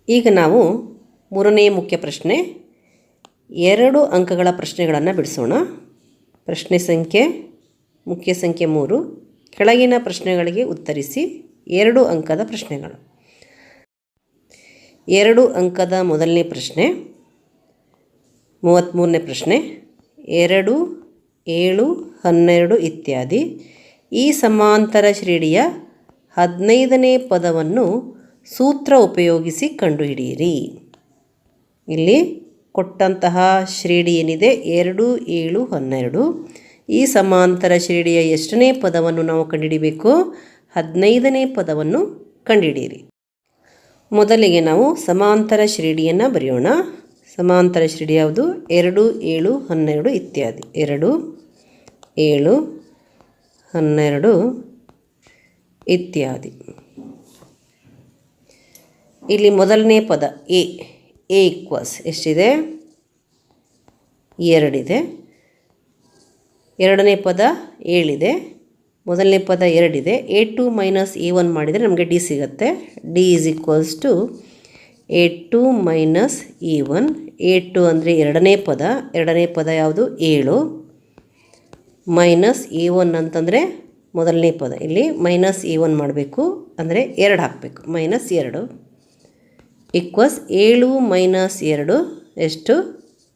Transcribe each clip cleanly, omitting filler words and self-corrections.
ಈಗ ನಾವು ಮೂರನೇ ಮುಖ್ಯ ಪ್ರಶ್ನೆ 2 ಅಂಕಗಳ ಪ್ರಶ್ನೆಗಳನ್ನು ಬಿಡಿಸೋಣ. ಪ್ರಶ್ನೆ ಸಂಖ್ಯೆ ಮುಖ್ಯ ಸಂಖ್ಯೆ 3, ಕೆಳಗಿನ ಪ್ರಶ್ನೆಗಳಿಗೆ ಉತ್ತರಿಸಿ 2 ಅಂಕದ ಪ್ರಶ್ನೆಗಳು. 2 ಅಂಕದ ಮೊದಲನೇ ಪ್ರಶ್ನೆ 33ನೇ ಪ್ರಶ್ನೆ. 2, 7, 12 ಇತ್ಯಾದಿ ಈ ಸಮಾಂತರ ಶ್ರೇಣಿಯ 15ನೇ ಪದವನ್ನು ಸೂತ್ರ ಉಪಯೋಗಿಸಿ ಕಂಡುಹಿಡಿಯಿರಿ. ಇಲ್ಲಿ ಕೊಟ್ಟಂತಹ ಶ್ರೇಣಿ ಏನಿದೆ 2, 7, 12 ಈ ಸಮಾಂತರ ಶ್ರೇಣಿಯ ಎಷ್ಟನೇ ಪದವನ್ನು ನಾವು ಕಂಡುಹಿಡಿಯಬೇಕು? 15ನೇ ಪದವನ್ನು ಕಂಡುಹಿಡಿಯಿರಿ. ಮೊದಲಿಗೆ ನಾವು ಸಮಾಂತರ ಶ್ರೇಣಿಯನ್ನು ಬರೆಯೋಣ. ಸಮಾಂತರ ಶ್ರೇಣಿ ಯಾವುದು? 2, 7, 12 ಇತ್ಯಾದಿ. 2, 7, 12 ಇತ್ಯಾದಿ. ಇಲ್ಲಿ ಮೊದಲನೇ ಪದ ಎ ಈಕ್ವಲ್ಸ್ ಎಷ್ಟಿದೆ? 2 ಇದೆ. ಎರಡನೇ ಪದ 7 ಇದೆ. ಮೊದಲನೇ ಪದ 2 ಇದೆ. A2 - A1 ಮಾಡಿದರೆ ನಮಗೆ ಡಿ ಸಿಗುತ್ತೆ. D is equals to A2 - E1. A2 ಅಂದರೆ ಎರಡನೇ ಪದ. ಎರಡನೇ ಪದ ಯಾವುದು? 7 ಮೈನಸ್ A1 ಅಂತಂದರೆ ಮೊದಲನೇ ಪದ. ಇಲ್ಲಿ -A1 ಮಾಡಬೇಕು, ಅಂದರೆ 2 ಹಾಕಬೇಕು. -2 ಈಕ್ವಲ್ಸ್ 7 - 2 ಎಷ್ಟು?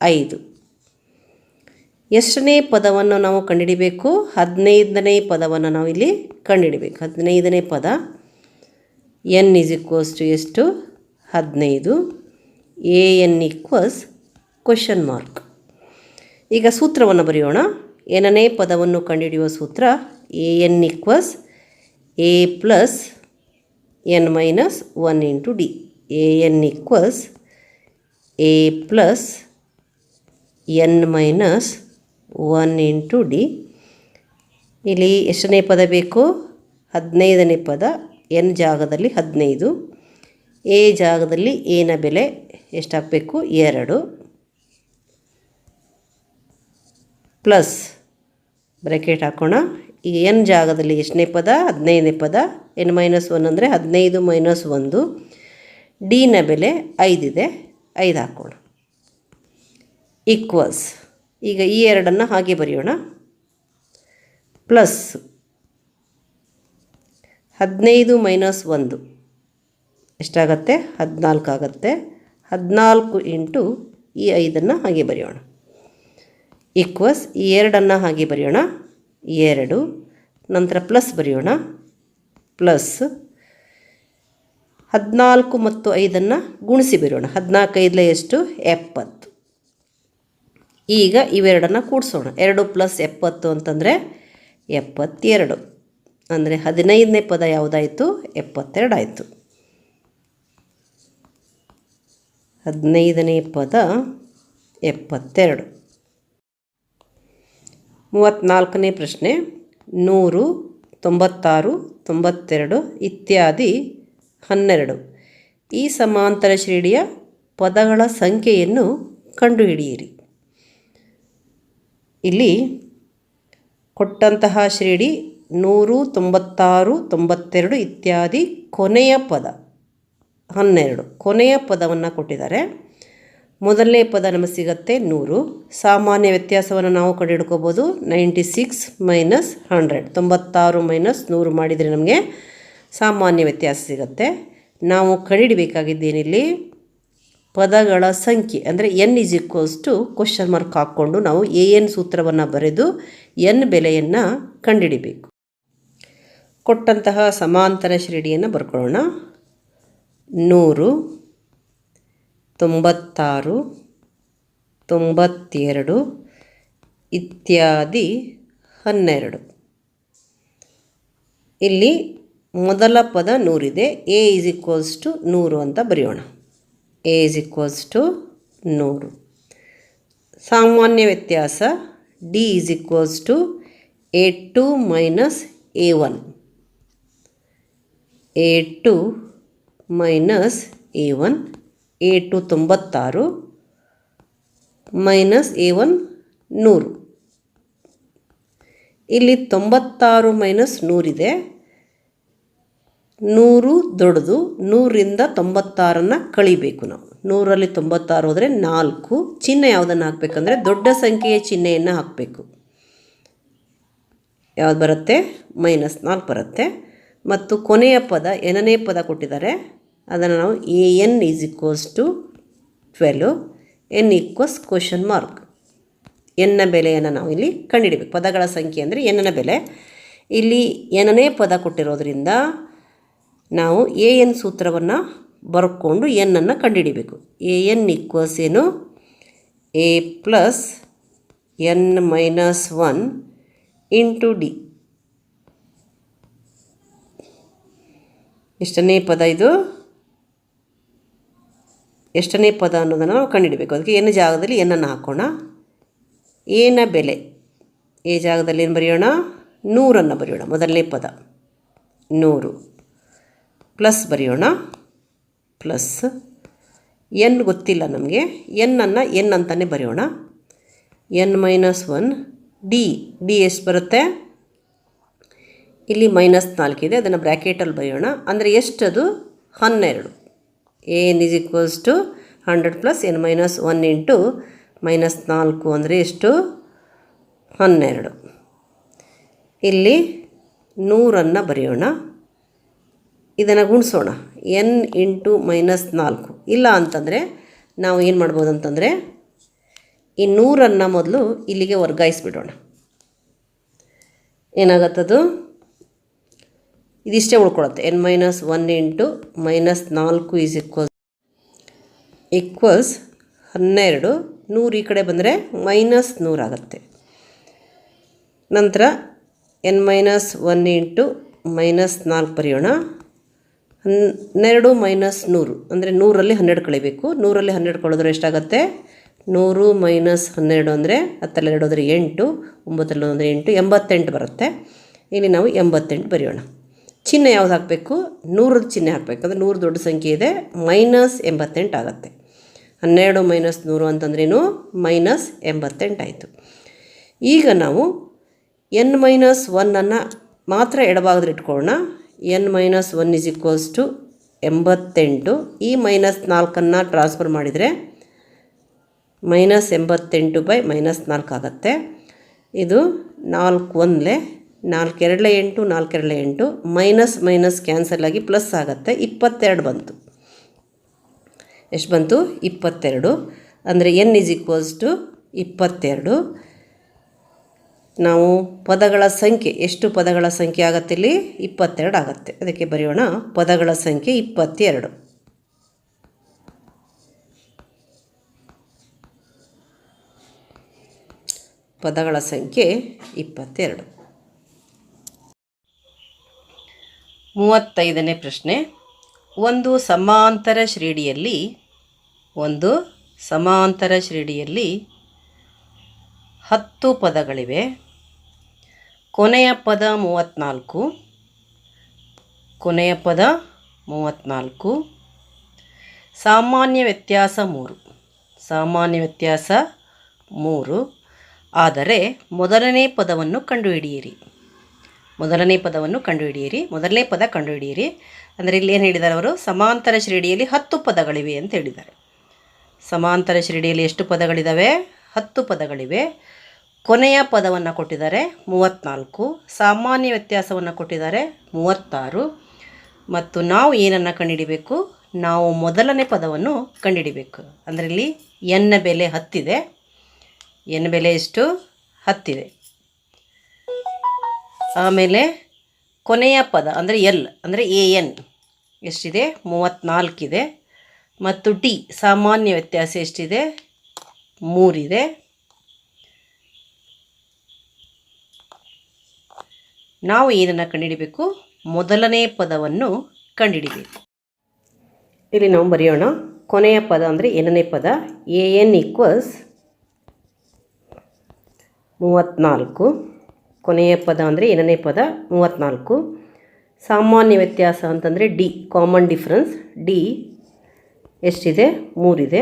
5. ಎಷ್ಟನೇ ಪದವನ್ನು ನಾವು ಕಂಡುಹಿಡಿಬೇಕು? 15ನೇ ಪದವನ್ನು ನಾವು ಇಲ್ಲಿ ಕಂಡುಹಿಡಿಬೇಕು. 15ನೇ ಪದ n ಈಸ್ ಈಕ್ವಲ್ಸ್ ಟು ಎಷ್ಟು? 15. AN equals question mark. ಈಗ ಸೂತ್ರವನ್ನು ಬರೆಯೋಣ. ಏನನೇ ಪದವನ್ನು ಕಂಡುಹಿಡಿಯುವ ಸೂತ್ರ AN equals A plus n minus 1 into D. AN equals A plus n minus 1 into D. ಇಲ್ಲಿ ಎಷ್ಟನೇ ಪದ ಬೇಕು? 15ನೇ ಪದ. n ಜಾಗದಲ್ಲಿ 15, A ಜಾಗದಲ್ಲಿ A ನ ಬೆಲೆ ಎಷ್ಟಾಗಬೇಕು? 2 ಪ್ಲಸ್ ಬ್ರ್ಯಾಕೆಟ್ ಹಾಕೋಣ. ಈಗ n ಜಾಗದಲ್ಲಿ ಎಷ್ಟನೇ ಪದ? 15ನೇ ಪದ. n-1 ಅಂದರೆ 15 - 1. ಡಿ ನ ಬೆಲೆ 5 ಇದೆ, 5 ಹಾಕೋಣ. ಈಕ್ವಲ್ಸ್ ಈಗ ಈ ಎರಡನ್ನು ಹಾಗೆ ಬರೆಯೋಣ. ಪ್ಲಸ್ 15 - 1 ಎಷ್ಟಾಗತ್ತೆ? 14 ಆಗುತ್ತೆ. 14 ಇಂಟು ಈ 5ನ್ನು ಹಾಗೆ ಬರೆಯೋಣ. ಈಕ್ವಲ್ಸ್ ಈ ಎರಡನ್ನು ಹಾಗೆ ಬರೆಯೋಣ. 2 ನಂತರ ಪ್ಲಸ್ ಬರೆಯೋಣ. ಪ್ಲಸ್ 14 ಮತ್ತು 5ನ್ನು ಗುಣಿಸಿ ಬರೆಯೋಣ. 14 5 ಎಷ್ಟು? 70. ಈಗ ಇವೆರಡನ್ನು ಕೂಡಿಸೋಣ. 2 + 70 ಅಂತಂದರೆ 72. ಅಂದರೆ 15ನೇ ಪದ ಯಾವುದಾಯಿತು? 72 ಆಯಿತು. 15ನೇ ಪದ 72. 34ನೇ ಪ್ರಶ್ನೆ 100, 96, 92 ಇತ್ಯಾದಿ 12 ಈ ಸಮಾಂತರ ಶ್ರೇಣಿಯ ಪದಗಳ ಸಂಖ್ಯೆಯನ್ನು ಕಂಡುಹಿಡಿಯಿರಿ. ಇಲ್ಲಿ ಕೊಟ್ಟಂತಹ ಶ್ರೇಣಿ 100, 96, 92 ಇತ್ಯಾದಿ ಕೊನೆಯ ಪದ 12. ಕೊನೆಯ ಪದವನ್ನು ಕೊಟ್ಟಿದ್ದಾರೆ. ಮೊದಲನೇ ಪದ ನಮಗೆ ಸಿಗುತ್ತೆ 100. ಸಾಮಾನ್ಯ ವ್ಯತ್ಯಾಸವನ್ನು ನಾವು ಕಂಡುಹಿಡ್ಕೋಬೋದು. 96 - 100. 96 - 100 ಮಾಡಿದರೆ ನಮಗೆ ಸಾಮಾನ್ಯ ವ್ಯತ್ಯಾಸ ಸಿಗುತ್ತೆ. ನಾವು ಕಂಡುಹಿಡಬೇಕಾಗಿದ್ದೇನಿಲ್ಲಿ? ಪದಗಳ ಸಂಖ್ಯೆ. ಅಂದರೆ n is equals to question mark ಹಾಕ್ಕೊಂಡು ನಾವು AN ಸೂತ್ರವನ್ನು ಬರೆದು n ಬೆಲೆಯನ್ನು ಕಂಡುಹಿಡಿಬೇಕು. ಕೊಟ್ಟಂತಹ ಸಮಾಂತರ ಶ್ರೇಣಿಯನ್ನು ಬರ್ಕೊಳ್ಳೋಣ. 100, 96, 92 ಇತ್ಯಾದಿ 12. ಇಲ್ಲಿ ಮೊದಲ ಪದ 100 ಇದೆ. A ಈಸ್ ಈಕ್ವಲ್ಸ್ ಟು 100 ಅಂತ ಬರೆಯೋಣ. A is equals to 100. ಸಾಮಾನ್ಯ ವ್ಯತ್ಯಾಸ D is equals to A2 - A1. A2 - A1. A2 96 minus A1 100. ಇಲ್ಲಿ 96 - 100 ಇದೆ. 100 ದೊಡ್ಡದು, 100ರಿಂದ 96 ಕಳಿಬೇಕು ನಾವು. 100ರಲ್ಲಿ 96 ಹೋದರೆ 4. ಚಿಹ್ನೆ ಯಾವುದನ್ನು ಹಾಕಬೇಕಂದ್ರೆ ದೊಡ್ಡ ಸಂಖ್ಯೆಯ ಚಿಹ್ನೆಯನ್ನು ಹಾಕಬೇಕು. ಯಾವ್ದು ಬರುತ್ತೆ? -4 ಬರುತ್ತೆ. ಮತ್ತು ಕೊನೆಯ ಪದ nನೇ ಪದ ಕೊಟ್ಟಿದ್ದಾರೆ, ಅದನ್ನು ನಾವು an = 12, n =? ಎನ್ನ ಬೆಲೆಯನ್ನು ನಾವು ಇಲ್ಲಿ ಕಂಡುಹಿಡಬೇಕು. ಪದಗಳ ಸಂಖ್ಯೆ ಅಂದರೆ ಎನ್ನ ಬೆಲೆ. ಇಲ್ಲಿ nನೇ ಪದ ಕೊಟ್ಟಿರೋದ್ರಿಂದ ನಾವು an ಸೂತ್ರವನ್ನು ಬರ್ಕೊಂಡು ನನ್ನು ಕಂಡುಹಿಡಿಬೇಕು. an ಏನು? a + n - 1 × d. ಎಷ್ಟನೇ ಪದ ಇದು? ಎಷ್ಟನೇ ಪದ ಅನ್ನೋದನ್ನು ನಾವು ಕಂಡುಹಿಡಬೇಕು. ಅದಕ್ಕೆ n ಜಾಗದಲ್ಲಿ nನ್ನು ಹಾಕೋಣ. ಎನ ಬೆಲೆ ಎ ಜಾಗದಲ್ಲಿ ಏನು ಬರೆಯೋಣ? 100 ಬರೆಯೋಣ. ಮೊದಲನೇ ಪದ 100 ಪ್ಲಸ್ ಬರೆಯೋಣ. ಪ್ಲಸ್ n ಗೊತ್ತಿಲ್ಲ ನಮಗೆ, ನನ್ನು n ಅಂತಲೇ ಬರೆಯೋಣ. n - 1 ಡಿ ಎಷ್ಟು ಬರುತ್ತೆ? ಇಲ್ಲಿ -4 ಇದೆ, ಅದನ್ನು ಬ್ರ್ಯಾಕೆಟಲ್ಲಿ ಬರೆಯೋಣ. ಅಂದರೆ ಎಷ್ಟದು? 12. an = 100 + n - 1 × -4 ಅಂದರೆ ಎಷ್ಟು? 12. ಇಲ್ಲಿ 100 ಬರೆಯೋಣ. ಇದನ್ನು ಗುಣಿಸೋಣ. n × -4. ಇಲ್ಲ ಅಂತಂದರೆ ನಾವು ಏನು ಮಾಡ್ಬೋದು ಅಂತಂದರೆ ಈ 100 ಮೊದಲು ಇಲ್ಲಿಗೆ ವರ್ಗಾಯಿಸಿಬಿಡೋಣ. ಏನಾಗತ್ತದು? ಇದಿಷ್ಟೇ ಉಳ್ಕೊಳುತ್ತೆ. n - 1 × -4 = 12. 100 ಈ ಕಡೆ ಬಂದರೆ -100 ಆಗುತ್ತೆ. ನಂತರ n - 1 × -4 ಬರೆಯೋಣ. 12 - 100 ಅಂದರೆ 100ರಲ್ಲಿ 12 ಕಳಿಬೇಕು. 100ರಲ್ಲಿ 12 ಕಳೆದ್ರೆ ಎಷ್ಟಾಗುತ್ತೆ? 100 - 12 ಅಂದರೆ 10ರಲ್ಲಿ 2 ಹೋದರೆ 8, 9ರಲ್ಲಿ ಹೋದರೆ 8, 88 ಬರುತ್ತೆ. ಇಲ್ಲಿ ನಾವು 88 ಬರೆಯೋಣ. ಚಿಹ್ನೆ ಯಾವ್ದು ಹಾಕಬೇಕು? 100ರ ಚಿಹ್ನೆ ಹಾಕಬೇಕು. ಅಂದರೆ 100 ದೊಡ್ಡ ಸಂಖ್ಯೆ ಇದೆ, -88 ಆಗುತ್ತೆ. 12 - 100 ಅಂತಂದ್ರೇನು? -88 ಆಯಿತು. ಈಗ ನಾವು n - 1 ಮಾತ್ರ ಎಡಭಾಗದಲ್ಲಿ ಇಟ್ಕೊಳ್ಳೋಣ. n - 1 = 88. ಈ -4 ಟ್ರಾನ್ಸ್ಫರ್ ಮಾಡಿದರೆ -88 / -4 ಆಗುತ್ತೆ. ಇದು 4 1 4 2 8, 4 2 8, ಮೈನಸ್ ಕ್ಯಾನ್ಸಲ್ ಆಗಿ ಪ್ಲಸ್ ಆಗುತ್ತೆ. 22 ಬಂತು. ಎಷ್ಟು ಬಂತು? 22. ಅಂದರೆ n = 22. ನಾವು ಪದಗಳ ಸಂಖ್ಯೆ, ಎಷ್ಟು ಪದಗಳ ಸಂಖ್ಯೆ ಆಗುತ್ತೆ ಇಲ್ಲಿ? 22 ಆಗುತ್ತೆ. ಅದಕ್ಕೆ ಬರೆಯೋಣ ಪದಗಳ ಸಂಖ್ಯೆ 22. ಪದಗಳ ಸಂಖ್ಯೆ 22. 35ನೇ ಪ್ರಶ್ನೆ. ಒಂದು ಸಮಾಂತರ ಶ್ರೇಣಿಯಲ್ಲಿ 10 ಪದಗಳಿವೆ. ಕೊನೆಯ ಪದ 34. ಸಾಮಾನ್ಯ ವ್ಯತ್ಯಾಸ 3. ಆದರೆ ಮೊದಲನೇ ಪದವನ್ನು ಕಂಡುಹಿಡಿಯಿರಿ. ಮೊದಲನೇ ಪದ ಕಂಡುಹಿಡಿಯಿರಿ. ಅಂದರೆ ಇಲ್ಲಿ ಏನು ಹೇಳಿದ್ದಾರೆ ಅವರು? ಸಮಾಂತರ ಶ್ರೇಣಿಯಲ್ಲಿ 10 ಪದಗಳಿವೆ ಅಂತ ಹೇಳಿದ್ದಾರೆ. ಸಮಾಂತರ ಶ್ರೇಣಿಯಲ್ಲಿ ಎಷ್ಟು ಪದಗಳಿದ್ದಾವೆ? 10 ಪದಗಳಿವೆ. ಕೊನೆಯ ಪದವನ್ನು ಕೊಟ್ಟಿದ್ದಾರೆ 34, ಸಾಮಾನ್ಯ ವ್ಯತ್ಯಾಸವನ್ನು ಕೊಟ್ಟಿದ್ದಾರೆ 36. ಮತ್ತು ನಾವು ಏನನ್ನು ಕಂಡುಹಿಡಿಬೇಕು? ನಾವು ಮೊದಲನೇ ಪದವನ್ನು ಕಂಡುಹಿಡಿಬೇಕು. ಅಂದರೆ ಇಲ್ಲಿ n ಬೆಲೆ 10 ಇದೆ. n ಬೆಲೆ ಎಷ್ಟು? 10 ಇದೆ. ಆಮೇಲೆ ಕೊನೆಯ ಪದ ಅಂದರೆ l ಅಂದರೆ an ಎಷ್ಟಿದೆ? 34 ಇದೆ. ಮತ್ತು t ಸಾಮಾನ್ಯ ವ್ಯತ್ಯಾಸ ಎಷ್ಟಿದೆ? 3 ಇದೆ. ನಾವು ಏನನ್ನು ಕಂಡುಹಿಡಿಬೇಕು? ಮೊದಲನೇ ಪದವನ್ನು ಕಂಡುಹಿಡಿಬೇಕು. ಇಲ್ಲಿ ನಾವು ಬರೆಯೋಣ. ಕೊನೆಯ ಪದ ಅಂದರೆ ಏನನೇ ಪದ an = 34. ಕೊನೆಯ ಪದ ಅಂದರೆ ಏನನೇ ಪದ 34. ಸಾಮಾನ್ಯ ವ್ಯತ್ಯಾಸ ಅಂತಂದರೆ ಡಿ, ಕಾಮನ್ ಡಿಫ್ರೆನ್ಸ್ ಡಿ ಎಷ್ಟಿದೆ? 3 ಇದೆ.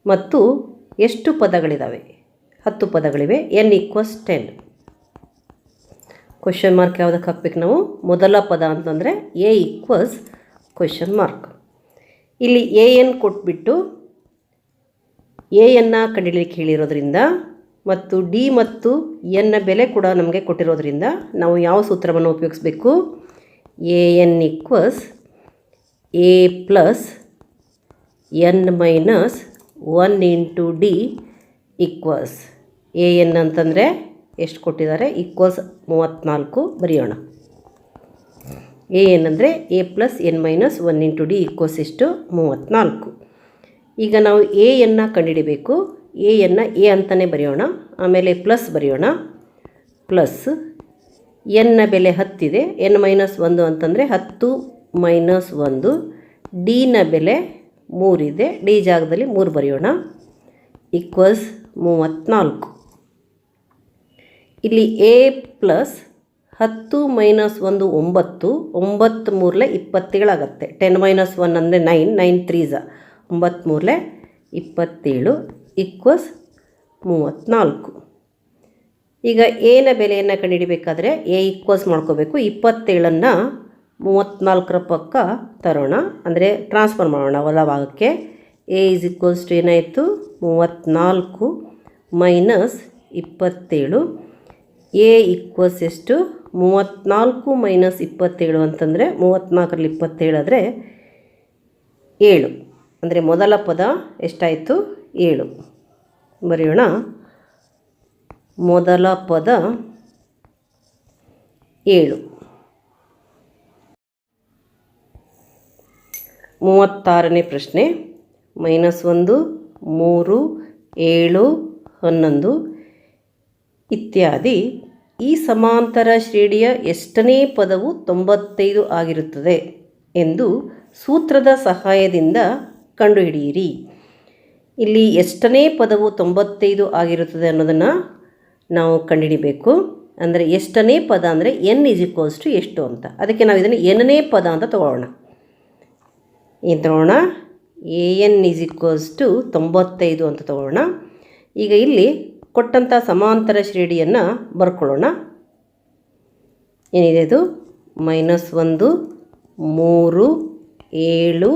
ಮತ್ತು ಎಷ್ಟು ಪದಗಳಿದ್ದಾವೆ? 10 ಪದಗಳಿವೆ. n = 10. ಕ್ವಶನ್ ಮಾರ್ಕ್ ಯಾವುದಕ್ಕೆ ಹಾಕ್ಬೇಕು ನಾವು? ಮೊದಲ ಪದ ಅಂತಂದರೆ ಎ ಈಕ್ವಲ್ಸ್ ಕ್ವಶನ್ ಮಾರ್ಕ್. ಇಲ್ಲಿ ಎ ಎನ್ ಕೊಟ್ಬಿಟ್ಟು ಎ ಯನ್ನು ಕಂಡುಹಿಡಿಯಲಿಕ್ಕೆ ಹೇಳಿರೋದ್ರಿಂದ ಮತ್ತು ಡಿ ಮತ್ತು ಎನ್ನ ಬೆಲೆ ಕೂಡ ನಮಗೆ ಕೊಟ್ಟಿರೋದ್ರಿಂದ ನಾವು ಯಾವ ಸೂತ್ರವನ್ನು ಉಪಯೋಗಿಸಬೇಕು? A n equals a plus n minus 1 into d equals A N ಅಂತಂದರೆ ಎಷ್ಟು ಕೊಟ್ಟಿದ್ದಾರೆ? ಈಕ್ವಲ್ಸ್ 34 ಬರೆಯೋಣ. ಎ ಎನ್ ಅಂದರೆ A plus n minus 1 into d equals ಎಷ್ಟು? 34. ಈಗ ನಾವು ಎ ಎನ್ನ ಕಂಡುಹಿಡಿಬೇಕು. ಎ ಎನ್ನ ಎ ಅಂತಲೇ ಬರೆಯೋಣ, ಆಮೇಲೆ ಪ್ಲಸ್ ಬರೆಯೋಣ. ಪ್ಲಸ್ ಎನ್ನ ಬೆಲೆ 10 ಇದೆ, ಎನ್ ಮೈನಸ್ 1 ಅಂತಂದರೆ 10 ಮೈನಸ್ 1. ಡಿನ ಬೆಲೆ 3 ಇದೆ, ಡಿ ಜಾಗದಲ್ಲಿ 3 ಬರೆಯೋಣ. ಈಕ್ವಲ್ಸ್ 34. ಇಲ್ಲಿ ಎ ಪ್ಲಸ್ 10 ಮೈನಸ್ 1 9, 9 ಮೂರಲೆ 27 ಆಗುತ್ತೆ. 10 ಮೈನಸ್ 1 ಅಂದರೆ 9, 9 3 9 ಮೂರಲೆ 27 ಈಕ್ವಲ್ಸ್ 34. ಈಗ ಎನ ಬೆಲೆಯನ್ನು ಕಂಡುಹಿಡಿಬೇಕಾದ್ರೆ ಎ ಈಕ್ವಲ್ಸ್ ಮಾಡ್ಕೋಬೇಕು. 27ನ್ನು 34ರ ಪಕ್ಕ ತರೋಣ, ಅಂದರೆ ಟ್ರಾನ್ಸ್ಫರ್ ಮಾಡೋಣ ಹೊಲ ಭಾಗಕ್ಕೆ. ಎ ಈಸ್ ಈಕ್ವಲ್ಸ್ ಟು ಏನಾಯಿತು? 34 ಮೈನಸ್ 27. ಎ ಈಕ್ವಲ್ಸ್ ಎಷ್ಟು? 34 ಮೈನಸ್ 27 ಅಂತಂದರೆ 34ರಲ್ಲಿ 27 ಆದರೆ 7, ಅಂದರೆ ಮೊದಲ ಪದ ಎಷ್ಟಾಯಿತು? 7 ಬರೆಯೋಣ. ಮೊದಲ ಪದ 7. 36ನೇ ಪ್ರಶ್ನೆ. -1, 3, 7, 11 ಇತ್ಯಾದಿ ಈ ಸಮಾಂತರ ಶ್ರೇಣಿಯ ಎಷ್ಟನೇ ಪದವು 95 ಆಗಿರುತ್ತದೆ ಎಂದು ಸೂತ್ರದ ಸಹಾಯದಿಂದ ಕಂಡುಹಿಡಿಯಿರಿ. ಇಲ್ಲಿ ಎಷ್ಟನೇ ಪದವು 95 ಆಗಿರುತ್ತದೆ ಅನ್ನೋದನ್ನು ನಾವು ಕಂಡುಹಿಡಿಬೇಕು. ಅಂದರೆ ಎಷ್ಟನೇ ಪದ ಅಂದರೆ ಎನ್ ಈಸ್ ಈಕ್ವಲ್ಸ್ ಟು ಎಷ್ಟು ಅಂತ. ಅದಕ್ಕೆ ನಾವು ಇದನ್ನು ಎನ್ನೇ ಪದ ಅಂತ ತಗೊಳ್ಳೋಣ. ಏನು ತಗೊಳ್ಳೋಣ? A n is equals to 95 ಅಂತ ತಗೊಳ್ಳೋಣ. ಈಗ ಇಲ್ಲಿ ಕೊಟ್ಟಂಥ ಸಮಾಂತರ ಶ್ರೇಣಿಯನ್ನು ಬರ್ಕೊಳ್ಳೋಣ. ಏನಿದೆ ಇದು? -1, 3, 7,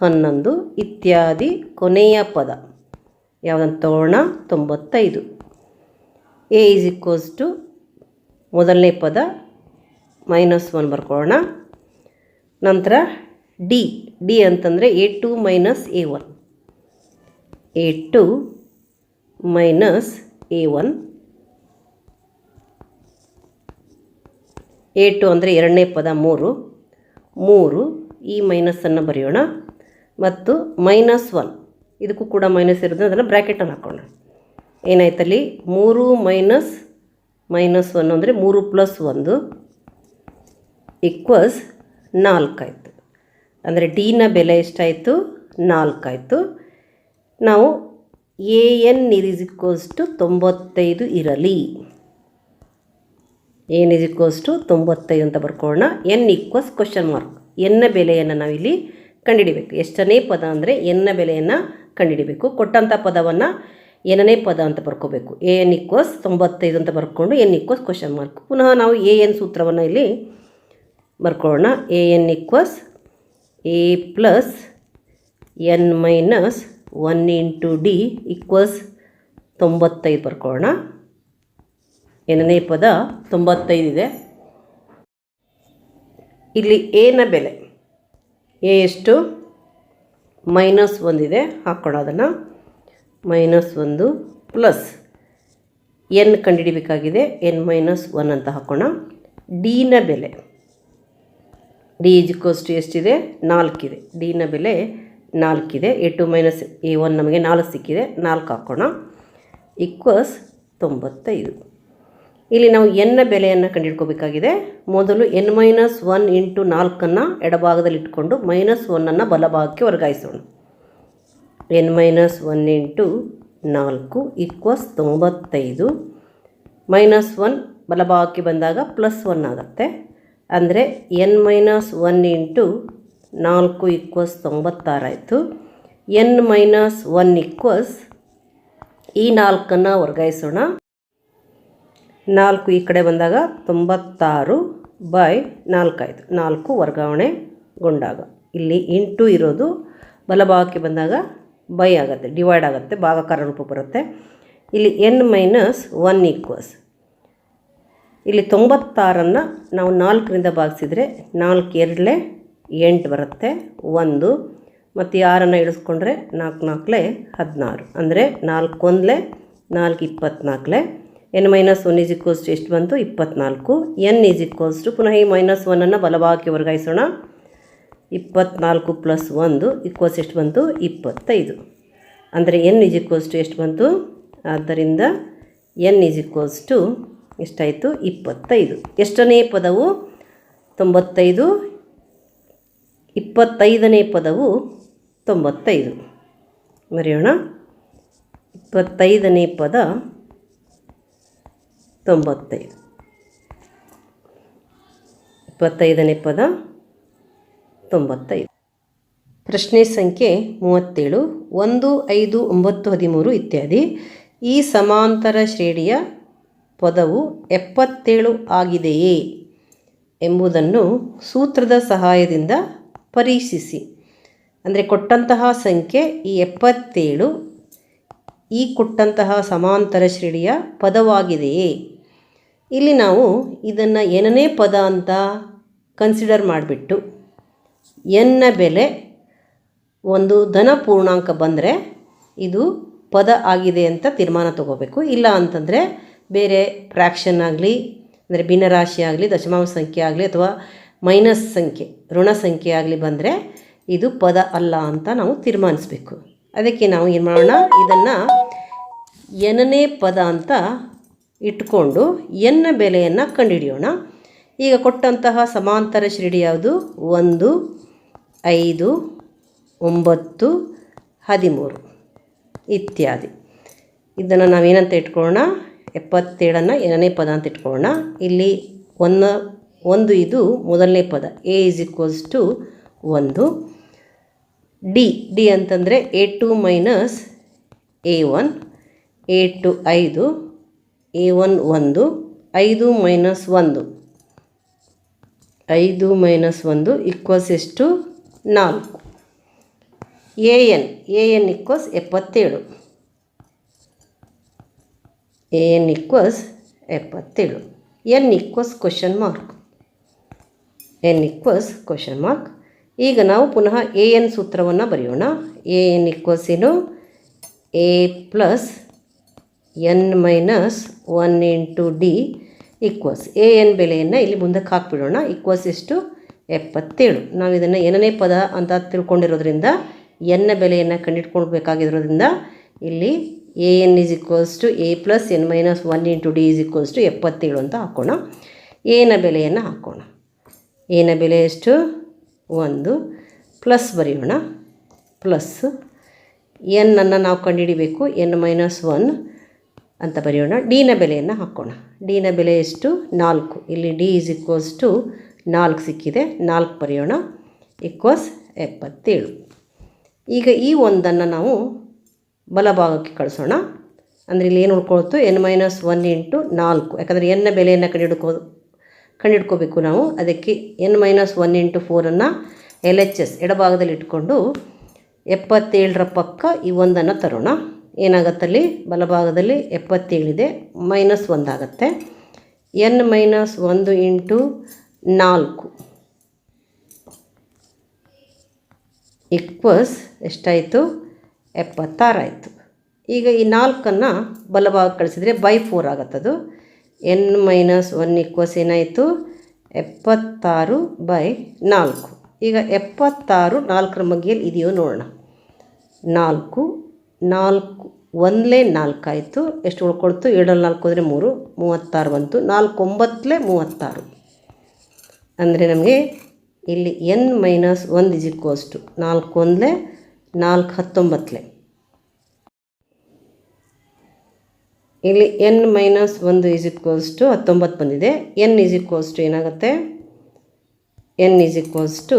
11 ಇತ್ಯಾದಿ ಕೊನೆಯ ಪದ ಯಾವುದಂತ ತಗೊಳ್ಳೋಣ? 95. ಎ ಈಸ್ ಈಕ್ವಲ್ಸ್ ಟು ಮೊದಲನೇ ಪದ -1 ಬರ್ಕೊಳ್ಳೋಣ. ನಂತರ ಡಿ ಅಂತಂದರೆ A2 minus A1, A2 minus A1. A2 ಅಂದರೆ ಎರಡನೇ ಪದ 3 ಈ ಮೈನಸನ್ನು ಬರೆಯೋಣ. ಮತ್ತು -1 ಇದಕ್ಕೂ ಕೂಡ ಮೈನಸ್ ಇರೋದು, ಅದನ್ನು ಬ್ರ್ಯಾಕೆಟನ್ನು ಹಾಕೋಣ. ಏನಾಯ್ತಲ್ಲಿ? 3 ಮೈನಸ್ -1 ಅಂದರೆ 3 ಪ್ಲಸ್ 1 ಈಕ್ವಲ್ಸ್ 4 ಆಯಿತು. ಅಂದರೆ ಡಿನ ಬೆಲೆ ಎಷ್ಟಾಯಿತು? 4 ಆಯಿತು. ನಾವು a n is equals to 95 ಇರಲಿ. ಎನ್ ಈಸ್ ಈಕ್ವಲ್ಸ್ ಟು 95 ಅಂತ ಬರ್ಕೊಳ್ಳೋಣ. N equals question mark. ಎನ್ನ ಬೆಲೆಯನ್ನು ನಾವಿಲ್ಲಿ ಕಂಡುಹಿಡಿಬೇಕು. ಎಷ್ಟನೇ ಪದ ಅಂದರೆ ಎನ್ನ ಬೆಲೆಯನ್ನು ಕಂಡುಹಿಡಿಬೇಕು. ಕೊಟ್ಟಂಥ ಪದವನ್ನು ಏನನೇ ಪದ ಅಂತ ಬರ್ಕೋಬೇಕು. ಎ ಎನ್ ಈಕ್ವಲ್ಸ್ 95 ಅಂತ ಬರ್ಕೊಂಡು ಎನ್ ಈಕ್ವಲ್ಸ್ ಕ್ವಶನ್ ಮಾರ್ಕ್. ಪುನಃ ನಾವು ಎ ಎನ್ ಸೂತ್ರವನ್ನು ಇಲ್ಲಿ ಬರ್ಕೊಳ್ಳೋಣ. A n equals a plus n minus 1 into d equals 95 ಬರ್ಕೊಳ್ಳೋಣ. ಏನನೇ ಪದ 95 ಇದೆ. ಇಲ್ಲಿ ಎನ ಬೆಲೆ ಎ ಎಷ್ಟು? -1 ಇದೆ, ಹಾಕೋಣ ಅದನ್ನು. -1 ಪ್ಲಸ್ ಎನ್ ಕಂಡುಹಿಡಿಬೇಕಾಗಿದೆ, ಎನ್ ಮೈನಸ್ 1 ಅಂತ ಹಾಕೋಣ. ಡಿನ ಬೆಲೆ ಡಿ ಈಸ್ ಈಕ್ವಲ್ಸ್ ಟು ಎಷ್ಟಿದೆ? 4 ಇದೆ. ಡಿನ ಬೆಲೆ 4 ಇದೆ. A2 ಮೈನಸ್ A1 ನಮಗೆ 4 ಸಿಕ್ಕಿದೆ, 4 ಹಾಕೋಣ. ಈಕ್ವಲ್ಸ್ 95. ಇಲ್ಲಿ ನಾವು ಎನ್ನ ಬೆಲೆಯನ್ನು ಕಂಡುಹಿಡ್ಕೋಬೇಕಾಗಿದೆ. ಮೊದಲು n-1 ಇಂಟು 4 ಎಡಭಾಗದಲ್ಲಿ ಇಟ್ಕೊಂಡು -1 ಬಲಭಾಗಕ್ಕೆ ವರ್ಗಾಯಿಸೋಣ. n-1 into 4 equals 95. -1 ಬಲಭಾಗಕ್ಕೆ ಬಂದಾಗ +1 ಆಗುತ್ತೆ. ಅಂದರೆ n-1 ಇಂಟು 4 ಈಕ್ವಲ್ಸ್ 96 ಆಯಿತು. n-1 ಈಕ್ವಲ್ಸ್ ಈ 4 ವರ್ಗಾಯಿಸೋಣ. 4 ಈ ಕಡೆ ಬಂದಾಗ 96/4 ಆಯಿತು. 4 ವರ್ಗಾವಣೆಗೊಂಡಾಗ ಇಲ್ಲಿ ಇಂಟು ಇರೋದು ಬಲಭಾಗಕ್ಕೆ ಬಂದಾಗ ಬೈ ಆಗುತ್ತೆ, ಡಿವೈಡ್ ಆಗುತ್ತೆ, ಭಾಗಾಕಾರ ರೂಪ ಬರುತ್ತೆ. ಇಲ್ಲಿ n-1 ಈಕ್ವಲ್ಸ್ ಇಲ್ಲಿ 96ಅನ್ನು ನಾವು 4ರಿಂದ ಭಾಗಿಸಿದರೆ 4 2 8 ಬರುತ್ತೆ, 1 ಮತ್ತು 6ಅನ್ನು ಇಳಿಸ್ಕೊಂಡ್ರೆ 4 4 16 ಅಂದರೆ 4 1 4 24. n-1 ಈಸ್ ಈಕ್ವಲ್ಸ್ ಟು ಎಷ್ಟು ಬಂತು? 24. n ಈಸ್ ಈಕ್ವಲ್ಸ್ ಟು ಪುನಃ ಈ -1ಅನ್ನು ಬಲಭಾಗಕ್ಕೆ ವರ್ಗಾಯಿಸೋಣ. 24 + 1 ಈಕ್ವಲ್ಸ್ ಎಷ್ಟು ಬಂತು? 25. ಅಂದರೆ n ಈಸ್ ಈಕ್ವಲ್ಸ್ ಟು ಎಷ್ಟು ಬಂತು? ಆದ್ದರಿಂದ n ಈಸ್ ಈಕ್ವಲ್ಸ್ ಟು ಎಷ್ಟಾಯಿತು? 25. ಎಷ್ಟನೇ ಪದವು? 95. 25ನೇ ಪದವು 95. ಬರೆಯೋಣ. 25ನೇ ಪದ 95. 25ನೇ ಪದ 95. ಪ್ರಶ್ನೆ ಸಂಖ್ಯೆ 37. 1, 5, 9, 13 ಇತ್ಯಾದಿ ಈ ಸಮಾಂತರ ಶ್ರೇಣಿಯ ಪದವು 77 ಆಗಿದೆಯೇ ಎಂಬುದನ್ನು ಸೂತ್ರದ ಸಹಾಯದಿಂದ ಪರೀಕ್ಷಿಸಿ. ಅಂದರೆ ಕೊಟ್ಟಂತಹ ಸಂಖ್ಯೆ ಈ 77 ಈ ಕೊಟ್ಟಂತಹ ಸಮಾಂತರ ಶ್ರೇಣಿಯ ಪದವಾಗಿದೆಯೇ. ಇಲ್ಲಿ ನಾವು ಇದನ್ನು ಏನನೇ ಪದ ಅಂತ ಕನ್ಸಿಡರ್ ಮಾಡಿಬಿಟ್ಟು ಎನ್ನ ಬೆಲೆ ಒಂದು ಧನ ಪೂರ್ಣಾಂಕ ಬಂದರೆ ಇದು ಪದ ಆಗಿದೆ ಅಂತ ತೀರ್ಮಾನ ತಗೋಬೇಕು. ಇಲ್ಲ ಅಂತಂದರೆ ಬೇರೆ ಫ್ರ್ಯಾಕ್ಷನ್ ಆಗಲಿ, ಅಂದರೆ ಭಿನ್ನರಾಶಿ ಆಗಲಿ, ದಶಮಾಂಶ ಸಂಖ್ಯೆ ಆಗಲಿ, ಅಥವಾ ಮೈನಸ್ ಸಂಖ್ಯೆ, ಋಣ ಸಂಖ್ಯೆ ಆಗಲಿ ಬಂದರೆ ಇದು ಪದ ಅಲ್ಲ ಅಂತ ನಾವು ತೀರ್ಮಾನಿಸಬೇಕು. ಅದಕ್ಕೆ ನಾವು ಏನು ಮಾಡೋಣ, ಇದನ್ನು ಎನ್ನನೇ ಪದ ಅಂತ ಇಟ್ಕೊಂಡು ಎನ್ನ ಬೆಲೆಯನ್ನು ಕಂಡುಹಿಡಿಯೋಣ. ಈಗ ಕೊಟ್ಟಂತಹ ಸಮಾಂತರ ಶ್ರೇಣಿ ಯಾವುದು? 1, 5, 9, 13 ಇತ್ಯಾದಿ. ಇದನ್ನು ನಾವೇನಂತ ಇಟ್ಕೊಳ್ಳೋಣ? 77ಅನ್ನು ಎನ್ನನೇ ಪದ ಅಂತ ಇಟ್ಕೊಳ್ಳೋಣ. ಇಲ್ಲಿ ಒಂದು ಇದು ಮೊದಲನೇ ಪದ a is equals to 1. D ಅಂತಂದರೆ a2 - a1, a2 5, a1 1, 5 - 1, 5 - 1 equals ಎಷ್ಟು? 4. an equals 77. an equals 77. n equals question mark. ಈಗ ನಾವು ಪುನಃ an ಸೂತ್ರವನ್ನು ಬರೆಯೋಣ. an ಈಕ್ವಲ್ಸ್ ಏನು? a + n-1 × d equals an ಬೆಲೆಯನ್ನು ಇಲ್ಲಿ ಮುಂದಕ್ಕೆ ಹಾಕಿಬಿಡೋಣ. ಈಕ್ವಲ್ಸ್ ಎಷ್ಟು? 77. ನಾವು ಇದನ್ನು ಏನನೇ ಪದ ಅಂತ ತಿಳ್ಕೊಂಡಿರೋದ್ರಿಂದ ಎನ್ನ ಬೆಲೆಯನ್ನು ಕಂಡುಹಿಡ್ಕೊಳ್ಬೇಕಾಗಿರೋದ್ರಿಂದ ಇಲ್ಲಿ an is equals to a + n-1 × d is equals to 77 ಅಂತ ಹಾಕೋಣ. ಎನ ಬೆಲೆಯನ್ನು ಹಾಕೋಣ. ಎನ ಬೆಲೆ ಎಷ್ಟು? 1 ಪ್ಲಸ್ ಬರೆಯೋಣ. ಪ್ಲಸ್ ಎನ್ನನ್ನು ನಾವು ಕಂಡುಹಿಡಿಬೇಕು. n-1 ಅಂತ ಬರೆಯೋಣ. ಡಿನ ಬೆಲೆಯನ್ನು ಹಾಕೋಣ. ಡಿನ ಬೆಲೆ ಎಷ್ಟು? 4. ಇಲ್ಲಿ ಡಿ ಈಸ್ ಈಕ್ವಲ್ಸ್ ಟು 4 ಸಿಕ್ಕಿದೆ. 4 ಬರೆಯೋಣ. ಈಕ್ವಲ್ಸ್ 77. ಈಗ ಈ ಒಂದನ್ನು ನಾವು ಬಲಭಾಗಕ್ಕೆ ಕಳಿಸೋಣ. ಅಂದರೆ ಇಲ್ಲಿ ಏನು ಉಳ್ಕೊಳ್ತು? n-1 × 4. ಯಾಕಂದರೆ ಎನ್ನ ಬೆಲೆಯನ್ನು ಕಂಡುಹಿಡ್ಕೋಬೇಕು ನಾವು. ಅದಕ್ಕೆ n-1 × 4ಅನ್ನು LHS ಎಡಭಾಗದಲ್ಲಿ ಇಟ್ಕೊಂಡು 77ರ ಪಕ್ಕ ಈ ಒಂದನ್ನು ತರೋಣ. ಏನಾಗತ್ತಲ್ಲಿ? ಬಲಭಾಗದಲ್ಲಿ 77 ಇದೆ, -1 ಆಗುತ್ತೆ. n-1 × 4 ಈಕ್ವಲ್ಸ್ ಎಷ್ಟಾಯಿತು? 76 ಆಯಿತು. ಈಗ ಈ 4ಅನ್ನು ಬಲಭಾಗ ಕಳಿಸಿದರೆ /4 ಆಗುತ್ತದು. n-1 ಈಕ್ವಲ್ಸ್ ಏನಾಯಿತು? 76/4. ಈಗ 76 4ರ ಮಗ್ಗಿಯಲ್ಲಿ ಇದೆಯೋ ನೋಡೋಣ. 4 1 4 ಆಯಿತು. ಎಷ್ಟು ಉಳ್ಕೊಳ್ತು? 7 4 ಹೋದರೆ 3, 36 ಬಂತು. 4 9 36. ಅಂದರೆ ನಮಗೆ ಇಲ್ಲಿ n-1 ಈಸ್ ಈಕ್ವಲ್ಸ್ ಟು 4 1 4 19. ಇಲ್ಲಿ n-1 ಈಸ್ ಈಕ್ವಲ್ಸ್ ಟು 19 ಬಂದಿದೆ. n ಈಸ್ ಈಕ್ವಲ್ಸ್ ಟು ಏನಾಗುತ್ತೆ? n is equals to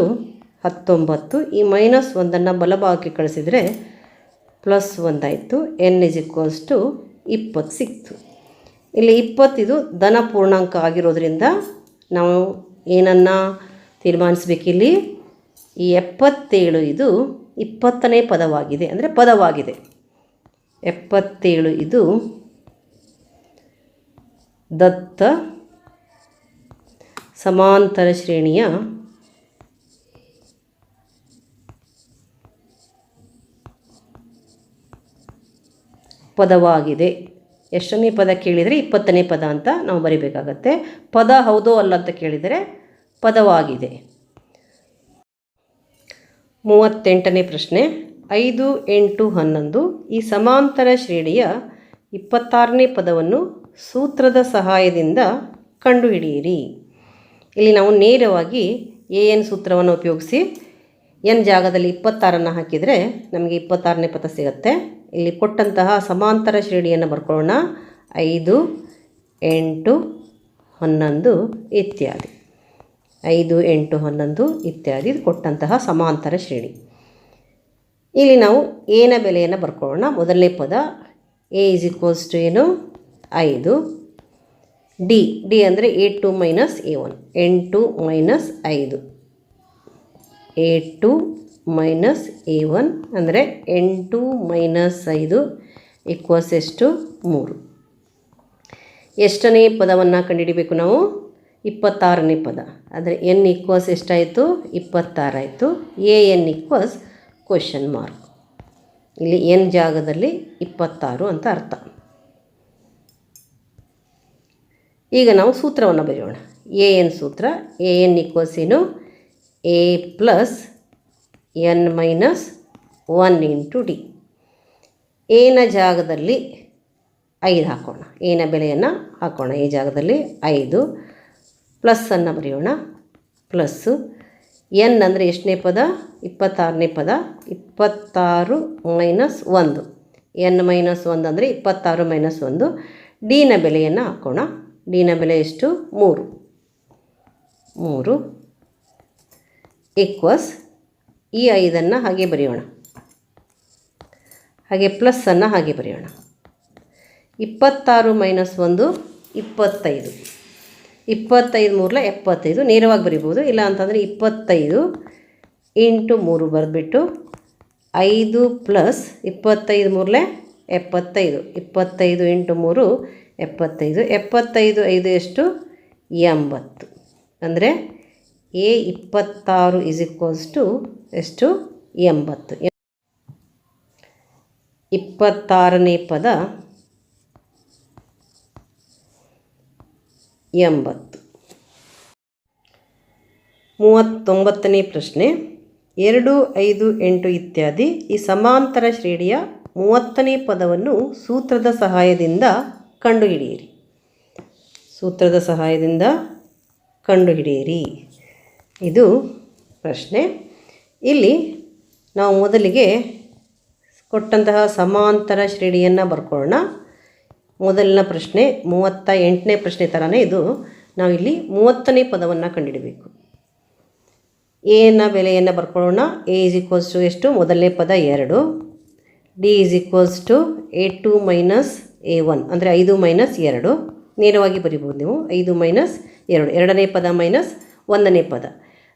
19. ಈ -1ಅನ್ನು ಬಲಭಾಗಕ್ಕೆ ಕಳಿಸಿದರೆ +1 ಆಯಿತು. n ಈಸ್ ಈಕ್ವಲ್ಸ್ ಟು 20 ಸಿಕ್ತು. ಇಲ್ಲಿ 20 ಇದು ಧನ ಪೂರ್ಣಾಂಕ ಆಗಿರೋದ್ರಿಂದ ನಾವು ಏನನ್ನು ತೀರ್ಮಾನಿಸಬೇಕಿಲ್ಲಿ, ಈ 77 ಇದು 20ನೇ ಪದವಾಗಿದೆ, ಅಂದರೆ ಪದವಾಗಿದೆ. 77 ಇದು ದತ್ತ ಸಮಾಂತರ ಶ್ರೇಣಿಯ ಪದವಾಗಿದೆ. ಎಷ್ಟನೇ ಪದ ಕೇಳಿದರೆ 20ನೇ ಪದ ಅಂತ ನಾವು ಬರಿಬೇಕಾಗತ್ತೆ. ಪದ ಹೌದೋ ಅಲ್ಲ ಅಂತ ಕೇಳಿದರೆ ಪದವಾಗಿದೆ. 38ನೇ ಪ್ರಶ್ನೆ, 5, 8, 11 ಈ ಸಮಾಂತರ ಶ್ರೇಣಿಯ 26ನೇ ಪದವನ್ನು ಸೂತ್ರದ ಸಹಾಯದಿಂದ ಕಂಡುಹಿಡಿಯಿರಿ. ಇಲ್ಲಿ ನಾವು ನೇರವಾಗಿ ಎನ್ ಸೂತ್ರವನ್ನು ಉಪಯೋಗಿಸಿ ಎನ್ ಜಾಗದಲ್ಲಿ 26 ಹಾಕಿದರೆ ನಮಗೆ 26ನೇ ಪದ ಸಿಗುತ್ತೆ. ಇಲ್ಲಿ ಕೊಟ್ಟಂತಹ ಸಮಾಂತರ ಶ್ರೇಣಿಯನ್ನು ಬರ್ಕೊಳ್ಳೋಣ. 5, 8, 11 ಇತ್ಯಾದಿ. 5, 8, 11 ಇತ್ಯಾದಿ ಕೊಟ್ಟಂತಹ ಸಮಾಂತರ ಶ್ರೇಣಿ. ಇಲ್ಲಿ ನಾವು ಎನ ಬೆಲೆಯನ್ನು ಬರ್ಕೊಳ್ಳೋಣ. ಮೊದಲನೇ ಪದ ಎ = ಏನು 5, ಡಿ ಅಂದರೆ A2 - A1, 8 - 5, A2 - A1 ಅಂದರೆ 8 - 5 = ಎಷ್ಟು 3. ಎಷ್ಟನೇ ಪದವನ್ನು ಕಂಡುಹಿಡಿಬೇಕು ನಾವು? 26ನೇ ಪದ. ಅಂದರೆ ಎನ್ = ಎಷ್ಟಾಯಿತು? 26 ಆಯಿತು. AN = ? ಇಲ್ಲಿ ಎನ್ ಜಾಗದಲ್ಲಿ 26 ಅಂತ ಅರ್ಥ. ಈಗ ನಾವು ಸೂತ್ರವನ್ನು ಬರೆಯೋಣ. AN ಸೂತ್ರ. AN = ಏನು? A + n - 1 × D. ಎನ ಜಾಗದಲ್ಲಿ 5 ಹಾಕೋಣ. ಎನ ಬೆಲೆಯನ್ನು ಹಾಕೋಣ. ಈ ಜಾಗದಲ್ಲಿ 5 ಪ್ಲಸ್ಸನ್ನು ಬರೆಯೋಣ. ಪ್ಲಸ್ಸು ಎನ್ ಅಂದರೆ ಎಷ್ಟನೇ ಪದ? 26ನೇ ಪದ. 26 - 1. n - 1 ಅಂದರೆ 26 - 1. ಡಿನ ಬೆಲೆಯನ್ನು ಹಾಕೋಣ. ಡಿನ ಬೆಲೆ ಎಷ್ಟು? 3. 3 = ಈ 5ಅನ್ನು ಹಾಗೆ ಬರೆಯೋಣ. ಹಾಗೆ ಪ್ಲಸ್ಸನ್ನು ಹಾಗೆ ಬರೆಯೋಣ. 26 - 1 25. 25 3 75 ನೇರವಾಗಿ ಬರಿಬೋದು. ಇಲ್ಲ ಅಂತಂದರೆ 25 × 3 ಬರೆದ್ಬಿಟ್ಟು 5 + 25 3 75. 25 × 3 75. 75 5 ಎಷ್ಟು? 80. ಅಂದರೆ A 26 = ಎಷ್ಟು? 80. 26ನೇ ಪದ 80. 39ನೇ ಪ್ರಶ್ನೆ, 2, 5, 8 ಇತ್ಯಾದಿ ಈ ಸಮಾಂತರ ಶ್ರೇಣಿಯ 30ನೇ ಪದವನ್ನು ಸೂತ್ರದ ಸಹಾಯದಿಂದ ಕಂಡುಹಿಡಿಯಿರಿ. ಸೂತ್ರದ ಸಹಾಯದಿಂದ ಕಂಡುಹಿಡಿಯಿರಿ. ಇದು ಪ್ರಶ್ನೆ. ಇಲ್ಲಿ ನಾವು ಮೊದಲಿಗೆ ಕೊಟ್ಟಂತಹ ಸಮಾಂತರ ಶ್ರೇಣಿಯನ್ನು ಬರ್ಕೊಳ್ಳೋಣ. ಮೊದಲನ ಪ್ರಶ್ನೆ 38ನೇ ಪ್ರಶ್ನೆ ಥರನೇ ಇದು. ನಾವಿಲ್ಲಿ 30ನೇ ಪದವನ್ನು ಕಂಡುಹಿಡಬೇಕು. ಎನ ಬೆಲೆಯನ್ನು ಬರ್ಕೊಳ್ಳೋಣ. A = ಎಷ್ಟು? ಮೊದಲನೇ ಪದ 2. D = A2 - A1 ಅಂದರೆ 5 - 2. ನೇರವಾಗಿ ಬರಿಬೋದು ನೀವು. 5 - 2. ಎರಡನೇ ಪದ ಮೈನಸ್ 1ನೇ ಪದ.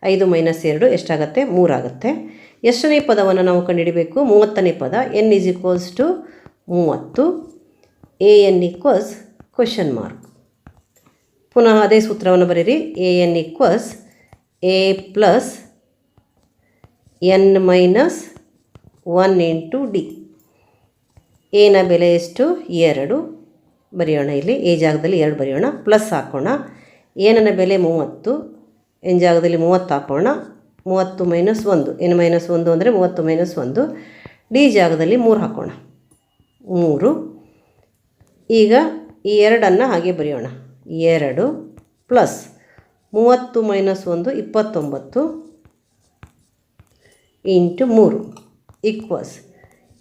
5 - 2 ಎಷ್ಟಾಗುತ್ತೆ? 3 ಆಗುತ್ತೆ. ಎಷ್ಟನೇ ಪದವನ್ನು ನಾವು ಕಂಡುಹಿಡಬೇಕು? 30ನೇ ಪದ. n = 30. AN = ? ಪುನಃ ಅದೇ ಸೂತ್ರವನ್ನು ಬರೀರಿ. AN = A + n - 1 × D. ಎನ ಬೆಲೆ ಎಷ್ಟು? 2 ಬರೆಯೋಣ. ಇಲ್ಲಿ ಎ ಜಾಗದಲ್ಲಿ 2 ಬರೆಯೋಣ. ಪ್ಲಸ್ ಹಾಕೋಣ. ಏನನ ಬೆಲೆ 30. ಎನ್ ಜಾಗದಲ್ಲಿ 30 ಹಾಕೋಣ. 30 - 1. n - 1 ಅಂದರೆ 30 - 1. ಡಿ ಜಾಗದಲ್ಲಿ 3 ಹಾಕೋಣ. 3. ಈಗ ಈ 2ಅನ್ನು ಹಾಗೆ ಬರೆಯೋಣ. 2 ಪ್ಲಸ್ 30 - 1 29 × 3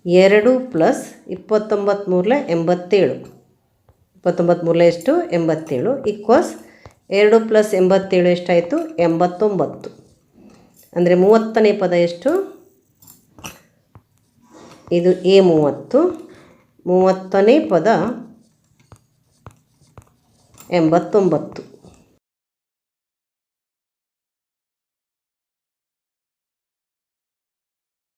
= 2 ಪ್ಲಸ್ 29 3 87. 29 3 ಎಷ್ಟು? 87 = 2 ಪ್ಲಸ್ 87 ಎಷ್ಟಾಯಿತು? 89. ಅಂದರೆ 30ನೇ ಪದ ಎಷ್ಟು? ಇದು A 30. 30ನೇ ಪದ 89.